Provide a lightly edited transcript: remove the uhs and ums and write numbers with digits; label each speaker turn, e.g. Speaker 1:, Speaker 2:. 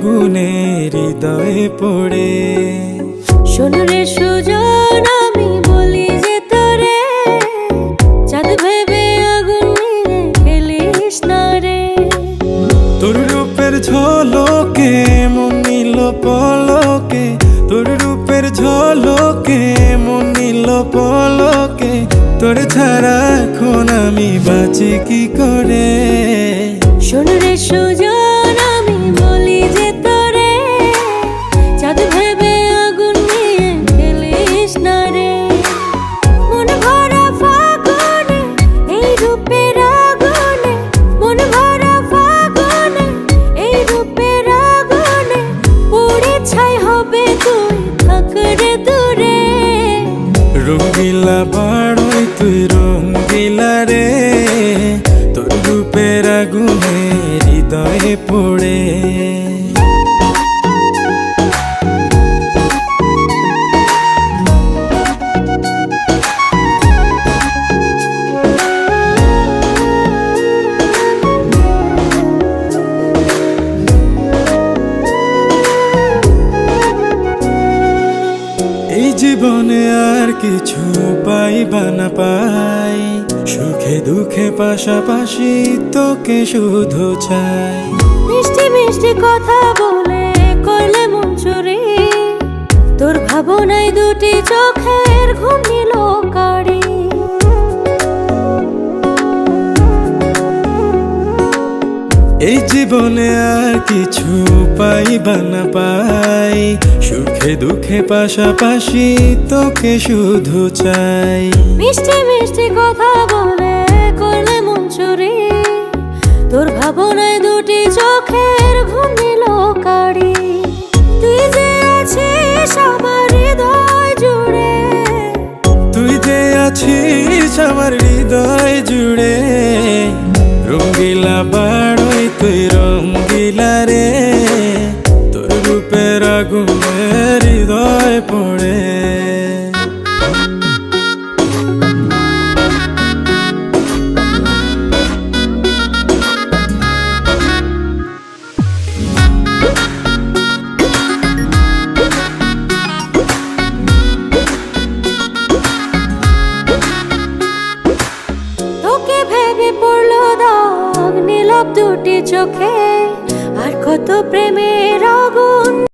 Speaker 1: আগুনে হৃদয়ে পড়ে।
Speaker 2: শোন রে সুজন, আমি বলি যে তোরে, চাঁদ ভেবে আগুন নিয়ে খেলিস না রে।
Speaker 1: তোর রূপের ঝলকে মন নিল পলকে, তোর রূপের ঝলকে মন নিল পলকে। তোর ছাড়া এখন আমি বাঁচি কি করে।
Speaker 2: শোন রে সুজন, আমি বলি যে তোরে, চাঁদ ভেবে আগুন নিয়ে খেলিস না রে। মন ভরা ফাগুনে এই রূপের আগুনে, মন ভরা ফাগুনে এই রূপের আগুনে, পুড়ে ছাই হবে তুই থাক রে দূরে।
Speaker 1: রঙ্গিলা বাড়ই তুই রঙ্গিলা রে, তোর রূপের আগুনে হৃদয়ে পড়ে। এই জীবনে আর কিছু পাইবা না পাই, সুখে দুঃখে পাশাপাশি তোকে শুধু চাই।
Speaker 2: মিষ্টি মিষ্টি কথা বলে করলে মন চুরি, তোর ভাবনায় দুটি চোখের ঘুম নিল কারি।
Speaker 1: এই জীবনে আর কিছু পাইবা না পাই, সুখে দুঃখে পাশাপাশি তোকে শুধু চাই।
Speaker 2: মিষ্টি মিষ্টি কথা বলে করলে মন চুরি, তোর ভাবনায় দুটি চোখের ঘুম নিল কারি। তুই যে আছিস আমার হৃদয় জুড়ে,
Speaker 1: তুই যে আছিস আমার হৃদয় জুড়ে। রঙ্গিলা বাড়ই তুই রঙ্গিলা রে, তোর রূপের আগুনে হৃদয় পড়ে।
Speaker 2: তোকে ভেবে পড়লো দাগ নীরব দুটি চোখে, আর কত প্রেমের আগুন